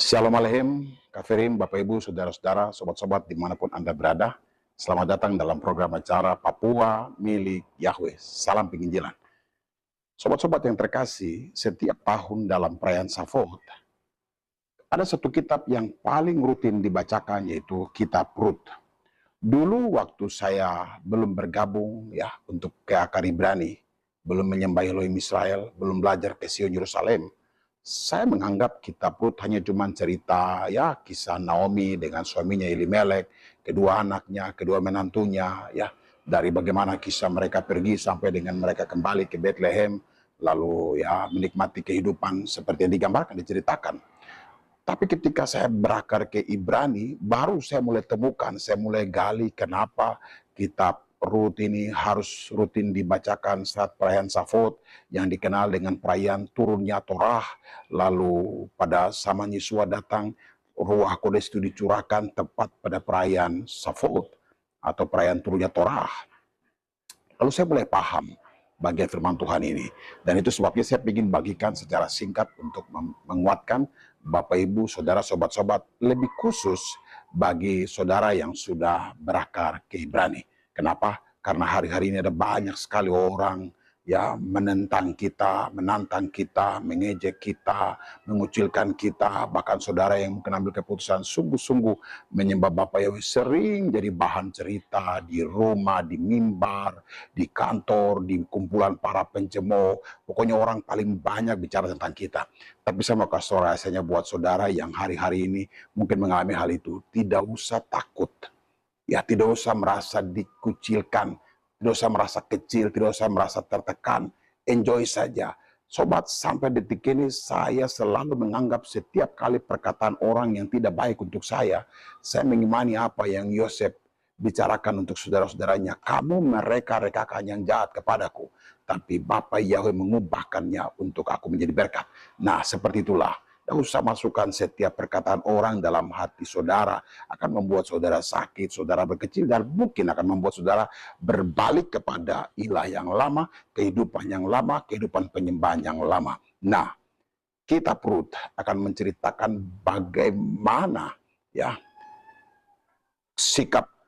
Shalom Aleichem, Kafirin, Bapak Ibu, Saudara-saudara, Sobat-sobat dimanapun Anda berada. Selamat datang dalam program acara Papua Milik Yahweh. Salam penginjilan. Sobat-sobat yang terkasih, setiap tahun dalam perayaan Shavuot, ada satu kitab yang paling rutin dibacakan, yaitu Kitab Rut. Dulu waktu saya belum bergabung untuk ke Akar Ibrani, belum menyembah Elohim Israel, belum belajar ke Sion Yerusalem, saya menganggap kitab Rut hanya cuma cerita kisah Naomi dengan suaminya Elimelek, kedua anaknya, kedua menantunya, dari bagaimana kisah mereka pergi sampai dengan mereka kembali ke Bethlehem, lalu menikmati kehidupan seperti yang digambarkan, diceritakan. Tapi ketika saya berakar ke Ibrani, baru saya mulai temukan, saya mulai gali kenapa kitab Rut ini harus rutin dibacakan saat perayaan Shavuot yang dikenal dengan perayaan turunnya Torah. Lalu pada zaman Yesua datang, Ruach Kodes itu dicurahkan tepat pada perayaan Shavuot atau perayaan turunnya Torah. Lalu saya mulai paham bagian firman Tuhan ini. Dan itu sebabnya saya ingin bagikan secara singkat untuk menguatkan Bapak Ibu, Saudara, Sobat-sobat, lebih khusus bagi saudara yang sudah berakar ke Ibrani. Kenapa? Karena hari-hari ini ada banyak sekali orang menentang kita, menantang kita, mengejek kita, mengucilkan kita. Bahkan saudara yang mungkin ambil keputusan sungguh-sungguh menyembah Bapak Yahweh sering jadi bahan cerita di rumah, di mimbar, di kantor, di kumpulan para pencemooh. Pokoknya orang paling banyak bicara tentang kita. Tapi saya mau kasih rahasianya buat saudara yang hari-hari ini mungkin mengalami hal itu. Tidak usah takut. Tidak usah merasa dikucilkan. Tidak usah merasa kecil, tidak usah merasa tertekan. Enjoy saja. Sobat, sampai detik ini saya selalu menganggap setiap kali perkataan orang yang tidak baik untuk saya mengimani apa yang Yosef bicarakan untuk saudara-saudaranya. Kamu mereka-rekakan yang jahat kepadaku, tapi Bapa Yahweh mengubahkannya untuk aku menjadi berkat. Nah, seperti itulah. Tidak usah masukkan setiap perkataan orang dalam hati saudara. Akan membuat saudara sakit, saudara berkecil, dan mungkin akan membuat saudara berbalik kepada ilah yang lama, kehidupan yang lama, kehidupan penyembahan yang lama. Nah, kitab Rut akan menceritakan bagaimana sikap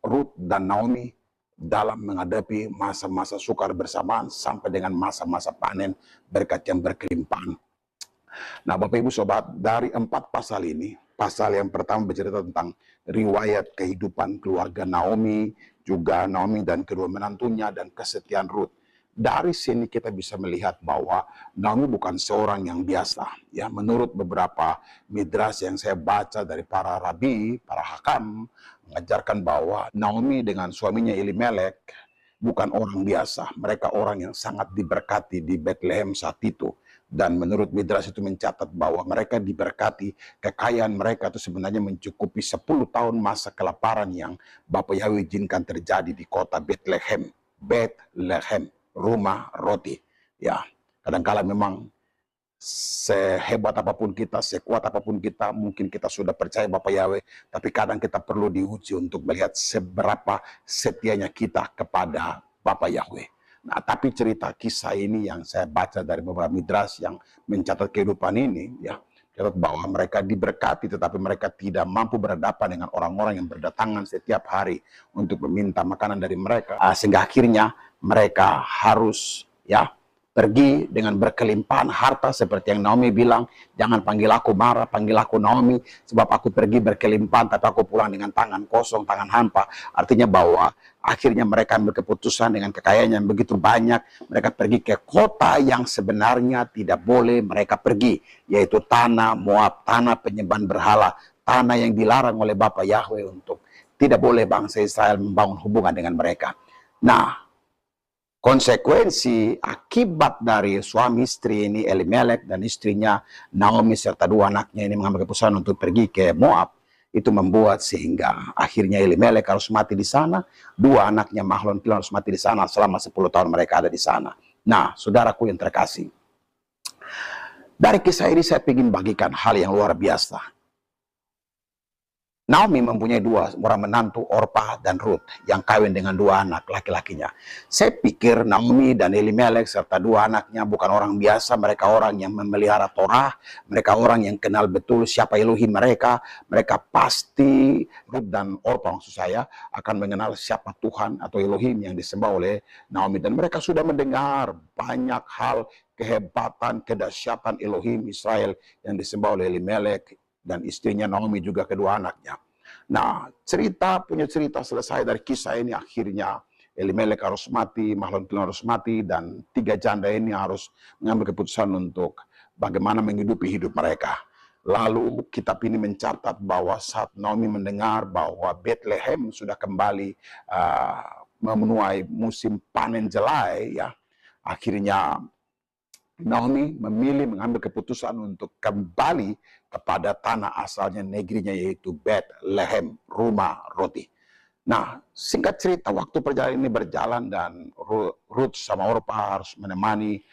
Rut dan Naomi dalam menghadapi masa-masa sukar bersamaan sampai dengan masa-masa panen berkat yang berkelimpahan. Nah, Bapak Ibu Sobat, dari 4 pasal ini, pasal yang pertama bercerita tentang riwayat kehidupan keluarga Naomi, juga Naomi dan kedua menantunya, dan kesetiaan Rut. Dari sini kita bisa melihat bahwa Naomi bukan seorang yang biasa. Menurut beberapa midras yang saya baca dari para rabi, para hakam, mengajarkan bahwa Naomi dengan suaminya Elimelek bukan orang biasa. Mereka orang yang sangat diberkati di Bethlehem saat itu. Dan menurut Midras itu mencatat bahwa mereka diberkati, kekayaan mereka itu sebenarnya mencukupi 10 tahun masa kelaparan yang Bapa Yahweh izinkan terjadi di kota Bethlehem. Bethlehem, rumah roti. Kadang-kala memang sehebat apapun kita, sekuat apapun kita, mungkin kita sudah percaya Bapa Yahweh, tapi kadang kita perlu diuji untuk melihat seberapa setianya kita kepada Bapa Yahweh. Nah, tapi cerita kisah ini yang saya baca dari beberapa midras yang mencatat kehidupan ini, catat bahwa mereka diberkati, tetapi mereka tidak mampu berhadapan dengan orang-orang yang berdatangan setiap hari untuk meminta makanan dari mereka. Sehingga akhirnya mereka harus pergi dengan berkelimpahan harta, seperti yang Naomi bilang, jangan panggil aku Mara, panggil aku Naomi, sebab aku pergi berkelimpahan, tapi aku pulang dengan tangan kosong, tangan hampa. Artinya bahwa akhirnya mereka ambil keputusan dengan kekayaan yang begitu banyak, mereka pergi ke kota yang sebenarnya tidak boleh mereka pergi, yaitu tanah Moab, tanah penyembahan berhala, tanah yang dilarang oleh Bapa Yahweh untuk tidak boleh bangsa Israel membangun hubungan dengan mereka. Nah, konsekuensi akibat dari suami istri ini Elimelek dan istrinya Naomi serta 2 anaknya ini mengambil keputusan untuk pergi ke Moab, itu membuat sehingga akhirnya Elimelek harus mati di sana, 2 anaknya Mahlon Kilion harus mati di sana selama 10 tahun mereka ada di sana. Nah, saudaraku yang terkasih, dari kisah ini saya ingin bagikan hal yang luar biasa. Naomi mempunyai dua orang menantu, Orpa dan Ruth, yang kawin dengan dua anak laki-lakinya. Saya pikir Naomi dan Elimelek serta dua anaknya bukan orang biasa. Mereka orang yang memelihara Torah, mereka orang yang kenal betul siapa Elohim mereka. Mereka pasti, Ruth dan Orpa maksud saya, akan mengenal siapa Tuhan atau Elohim yang disembah oleh Naomi. Dan mereka sudah mendengar banyak hal kehebatan, kedahsyatan Elohim Israel yang disembah oleh Elimelek dan istrinya Naomi, juga kedua anaknya. Nah, punya cerita selesai dari kisah ini. Akhirnya Elimelek harus mati, Mahlon harus mati, dan tiga janda ini harus mengambil keputusan untuk bagaimana menghidupi hidup mereka. Lalu kitab ini mencatat bahwa saat Naomi mendengar bahwa Bethlehem sudah kembali memenuhi musim panen jelai, ya, akhirnya Naomi memilih mengambil keputusan untuk kembali kepada tanah asalnya, negerinya, yaitu Bethlehem, rumah roti. Nah, singkat cerita, waktu perjalanan ini berjalan dan Ruth sama Orpa harus menemani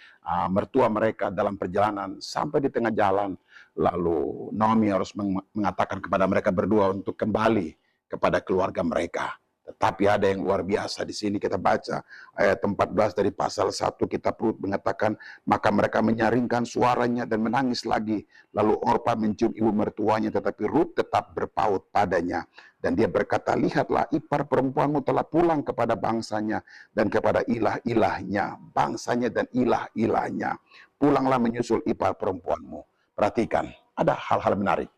mertua mereka dalam perjalanan. Sampai di tengah jalan, lalu Naomi harus mengatakan kepada mereka berdua untuk kembali kepada keluarga mereka. Tetapi ada yang luar biasa di sini. Kita baca ayat 14 dari pasal 1 kitab Rut mengatakan, maka mereka menyaringkan suaranya dan menangis lagi. Lalu Orpa mencium ibu mertuanya, tetapi Rut tetap berpaut padanya. Dan dia berkata, lihatlah, ipar perempuanmu telah pulang kepada bangsanya dan kepada ilah-ilahnya. Bangsanya dan ilah-ilahnya. Pulanglah menyusul ipar perempuanmu. Perhatikan, ada hal-hal menarik.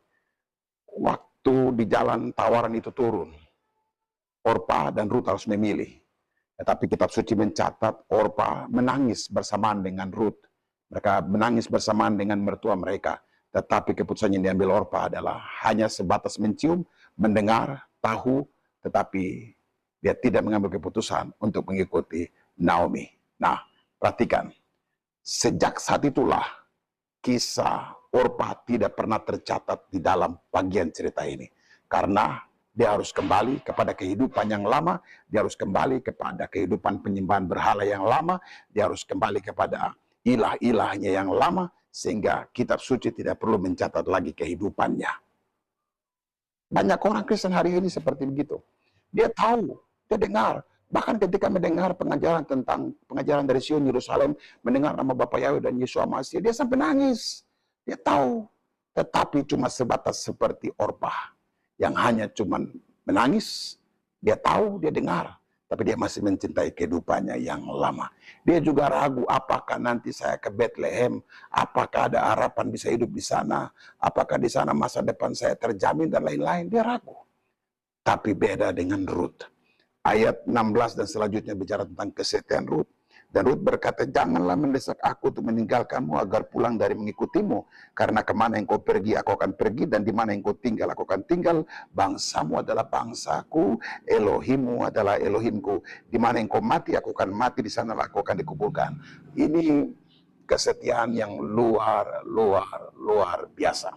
Waktu di jalan tawaran itu turun, Orpa dan Ruth harus memilih. Tetapi kitab suci mencatat Orpa menangis bersamaan dengan Ruth. Mereka menangis bersamaan dengan mertua mereka. Tetapi keputusan yang diambil Orpa adalah hanya sebatas mencium, mendengar, tahu, tetapi dia tidak mengambil keputusan untuk mengikuti Naomi. Nah, perhatikan. Sejak saat itulah kisah Orpa tidak pernah tercatat di dalam bagian cerita ini. Karena dia harus kembali kepada kehidupan yang lama, dia harus kembali kepada kehidupan penyembahan berhala yang lama, dia harus kembali kepada ilah-ilahnya yang lama, sehingga kitab suci tidak perlu mencatat lagi kehidupannya. Banyak orang Kristen hari ini seperti begitu. Dia tahu, dia dengar, bahkan ketika mendengar pengajaran dari Sion Yerusalem, mendengar nama Bapa Yahweh dan Yesua Masih, dia sampai nangis. Dia tahu, tetapi cuma sebatas seperti Orpa yang hanya cuman menangis. Dia tahu, dia dengar, tapi dia masih mencintai kehidupannya yang lama. Dia juga ragu, apakah nanti saya ke Bethlehem, apakah ada harapan bisa hidup di sana, apakah di sana masa depan saya terjamin, dan lain-lain. Dia ragu. Tapi beda dengan Ruth. Ayat 16 dan selanjutnya bicara tentang kesetiaan Ruth. Dan Ruth berkata, janganlah mendesak aku untuk meninggalkanmu agar pulang dari mengikutimu. Karena kemana yang kau pergi, aku akan pergi. Dan di mana yang kau tinggal, aku akan tinggal. Bangsamu adalah bangsaku, Elohimmu adalah Elohimku. Di mana yang kau mati, aku akan mati. Di sanalah aku akan dikuburkan. Ini kesetiaan yang luar biasa.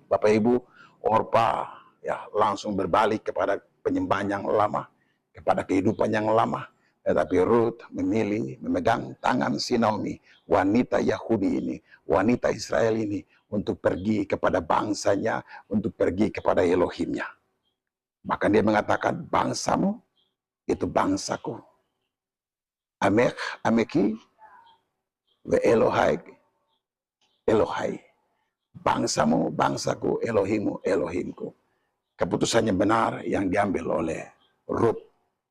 Bapak Ibu, Orpa ya langsung berbalik kepada penyembahan yang lama, kepada kehidupan yang lama. Tetapi Ruth memilih memegang tangan si Naomi, wanita Yahudi ini, wanita Israel ini, untuk pergi kepada bangsanya, untuk pergi kepada Elohimnya. Bahkan dia mengatakan, bangsamu itu bangsaku. Ameki ve Elohai, Elohai. Bangsamu, bangsaku, Elohimmu, Elohimku. Keputusannya benar yang diambil oleh Ruth,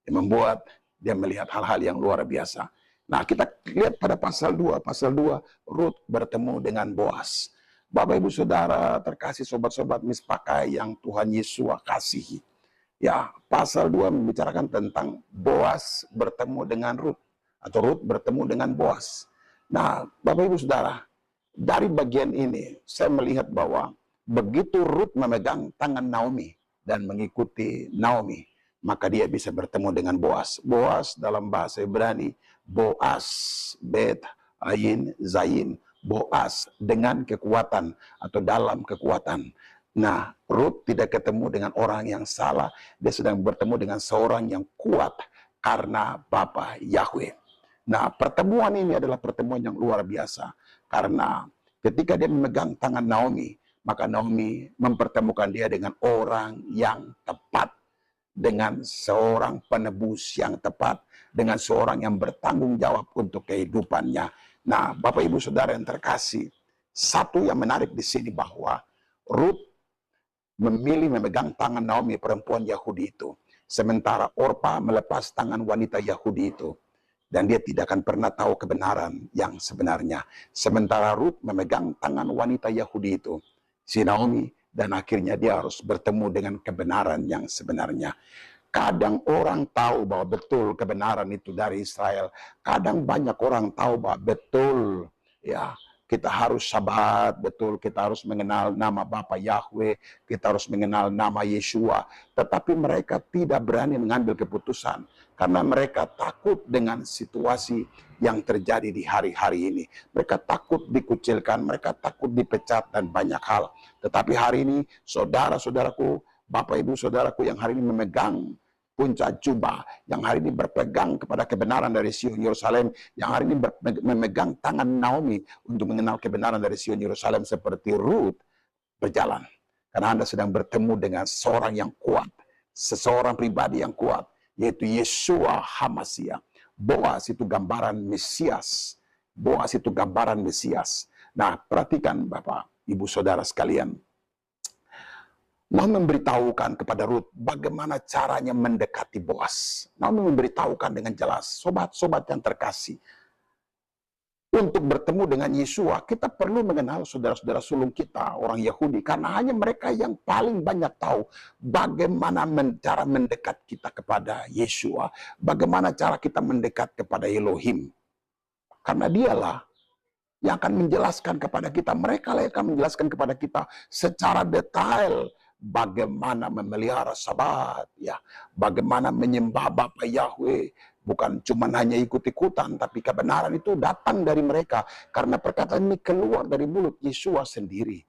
yang membuat dia melihat hal-hal yang luar biasa. Nah, kita lihat pada pasal 2. Pasal 2, Ruth bertemu dengan Boas. Bapak Ibu Saudara terkasih, sobat-sobat mispakai yang Tuhan Yesus kasihi. Ya, pasal 2 membicarakan tentang Boas bertemu dengan Ruth, atau Ruth bertemu dengan Boas. Nah, Bapak Ibu Saudara, dari bagian ini saya melihat bahwa begitu Ruth memegang tangan Naomi dan mengikuti Naomi, maka dia bisa bertemu dengan Boas. Boas dalam bahasa Ibrani, Boas, Bet, Ayin, Zayin. Boas dengan kekuatan atau dalam kekuatan. Nah, Ruth tidak ketemu dengan orang yang salah. Dia sedang bertemu dengan seorang yang kuat karena Bapa Yahweh. Nah, pertemuan ini adalah pertemuan yang luar biasa. Karena ketika dia memegang tangan Naomi, maka Naomi mempertemukan dia dengan orang yang tepat, dengan seorang penebus yang tepat, dengan seorang yang bertanggung jawab untuk kehidupannya. Nah, Bapak Ibu Saudara yang terkasih, satu yang menarik di sini bahwa Ruth memilih memegang tangan Naomi, perempuan Yahudi itu, sementara Orpa melepas tangan wanita Yahudi itu. Dan dia tidak akan pernah tahu kebenaran yang sebenarnya. Sementara Ruth memegang tangan wanita Yahudi itu, si Naomi, dan akhirnya dia harus bertemu dengan kebenaran yang sebenarnya. Kadang orang tahu bahwa betul kebenaran itu dari Israel. Kadang banyak orang tahu bahwa betul, ya, kita harus sabat, betul, kita harus mengenal nama Bapa Yahweh, kita harus mengenal nama Yeshua. Tetapi mereka tidak berani mengambil keputusan karena mereka takut dengan situasi yang terjadi di hari-hari ini. Mereka takut dikucilkan, mereka takut dipecat dan banyak hal. Tetapi hari ini, saudara-saudaraku, Bapak Ibu Saudaraku yang hari ini memegang puncak jubah, yang hari ini berpegang kepada kebenaran dari Sion Yerusalem, yang hari ini memegang tangan Naomi untuk mengenal kebenaran dari Sion Yerusalem seperti Ruth berjalan. Karena Anda sedang bertemu dengan seorang yang kuat, seseorang pribadi yang kuat, yaitu Yeshua HaMashiach. Boaz itu gambaran Mesias. Boaz itu gambaran Mesias. Nah, perhatikan Bapak, Ibu Saudara sekalian, Naomi memberitahukan kepada Ruth bagaimana caranya mendekati Boaz. Naomi memberitahukan dengan jelas, sobat-sobat yang terkasih, untuk bertemu dengan Yeshua, kita perlu mengenal saudara-saudara sulung kita, orang Yahudi, karena hanya mereka yang paling banyak tahu bagaimana cara mendekat kita kepada Yeshua, bagaimana cara kita mendekat kepada Elohim. Karena dialah yang akan menjelaskan kepada kita, mereka lah yang akan menjelaskan kepada kita secara detail bagaimana memelihara sabat, ya, bagaimana menyembah Bapa Yahweh, bukan cuma hanya ikut-ikutan, tapi kebenaran itu datang dari mereka karena perkataan ini keluar dari mulut Yeshua sendiri.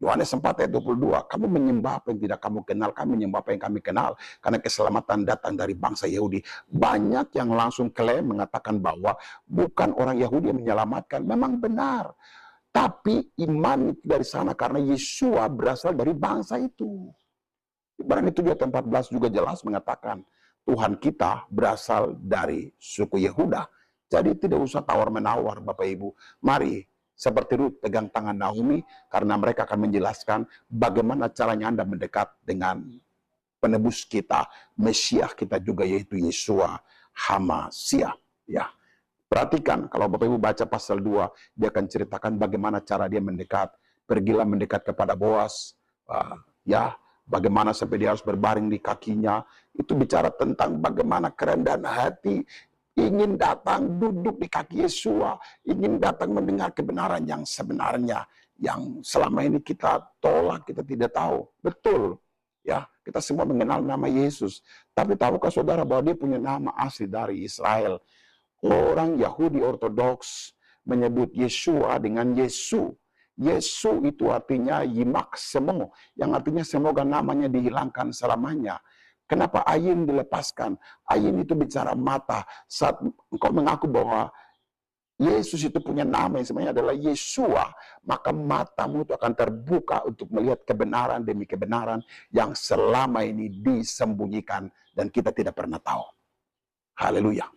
Yohanes 4 ayat 22, kamu menyembah apa yang tidak kamu kenal, kami menyembah apa yang kami kenal, karena keselamatan datang dari bangsa Yahudi. Banyak yang langsung klaim mengatakan bahwa bukan orang Yahudi yang menyelamatkan, memang benar. Tapi iman itu dari sana karena Yeshua berasal dari bangsa itu. Ibrani 7 ayat 14 juga jelas mengatakan Tuhan kita berasal dari suku Yehuda. Jadi tidak usah tawar-menawar Bapak Ibu. Mari seperti Ruth pegang tangan Naomi karena mereka akan menjelaskan bagaimana caranya Anda mendekat dengan penebus kita, Mesias kita juga yaitu Yeshua HaMashiach. Ya. Perhatikan, kalau Bapak Ibu baca pasal 2, dia akan ceritakan bagaimana cara dia mendekat. Pergilah mendekat kepada Boaz, ya, bagaimana sampai dia harus berbaring di kakinya. Itu bicara tentang bagaimana kerendahan hati, ingin datang duduk di kaki Yeshua, ingin datang mendengar kebenaran yang sebenarnya, yang selama ini kita tolak, kita tidak tahu. Betul, ya, kita semua mengenal nama Yesus. Tapi tahukah saudara bahwa dia punya nama asli dari Israel? Orang Yahudi Ortodoks menyebut Yeshua dengan Yesu. Yesu itu artinya yimak semo, yang artinya semoga namanya dihilangkan selamanya. Kenapa ayin dilepaskan? Ayin itu bicara mata. Saat engkau mengaku bahwa Yesus itu punya nama yang sebenarnya adalah Yeshua, maka matamu itu akan terbuka untuk melihat kebenaran demi kebenaran yang selama ini disembunyikan dan kita tidak pernah tahu. Haleluya.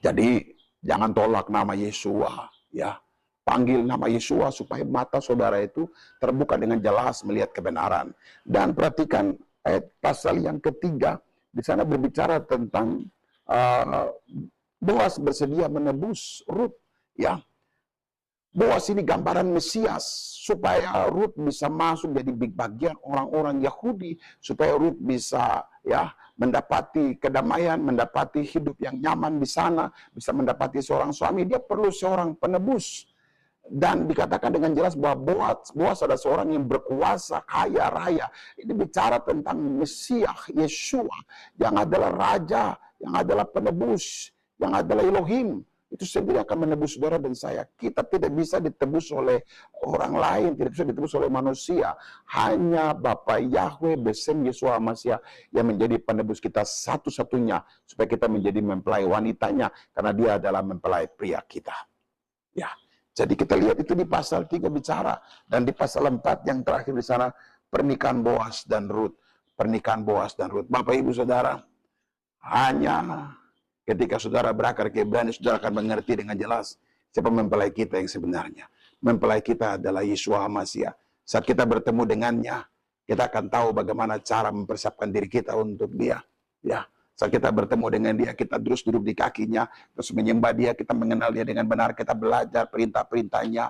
Jadi jangan tolak nama Yeshua, ya. Panggil nama Yeshua supaya mata saudara itu terbuka dengan jelas melihat kebenaran. Dan perhatikan ayat pasal yang ketiga, di sana berbicara tentang Boaz bersedia menebus Ruth, ya. Boaz ini gambaran Mesias supaya Ruth bisa masuk jadi bagian orang-orang Yahudi, supaya Ruth bisa, ya, mendapati kedamaian, mendapati hidup yang nyaman di sana, bisa mendapati seorang suami. Dia perlu seorang penebus. Dan dikatakan dengan jelas bahwa Boaz adalah seorang yang berkuasa, kaya raya. Ini bicara tentang Mesias, Yeshua, yang adalah Raja, yang adalah penebus, yang adalah Elohim. Itu sendiri akan menebus saudara dan saya. Kita tidak bisa ditebus oleh orang lain, tidak bisa ditebus oleh manusia. Hanya Bapa Yahweh besem Yeshua HaMashiach yang menjadi penebus kita satu-satunya, supaya kita menjadi mempelai wanitanya, karena dia adalah mempelai pria kita. Ya, Jadi kita lihat itu di pasal 3 bicara, dan di pasal 4 yang terakhir di sana pernikahan Boas dan Rut. Pernikahan Boas dan Rut. Bapak Ibu Saudara, hanya ketika saudara berakar keberanian, saudara akan mengerti dengan jelas siapa mempelai kita yang sebenarnya. Mempelai kita adalah Yeshua Masya. Saat kita bertemu dengannya, kita akan tahu bagaimana cara mempersiapkan diri kita untuk dia. Ya, saat kita bertemu dengan dia, kita terus duduk di kakinya, terus menyembah dia, kita mengenal dia dengan benar, kita belajar perintah-perintahnya,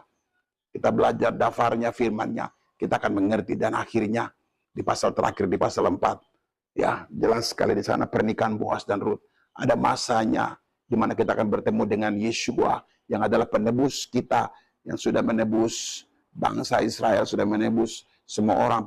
kita belajar dafarnya, firmannya, kita akan mengerti, dan akhirnya di pasal terakhir, di pasal 4, ya, jelas sekali di sana pernikahan Boas dan Rut. Ada masanya di mana kita akan bertemu dengan Yeshua yang adalah penebus kita, yang sudah menebus bangsa Israel, sudah menebus semua orang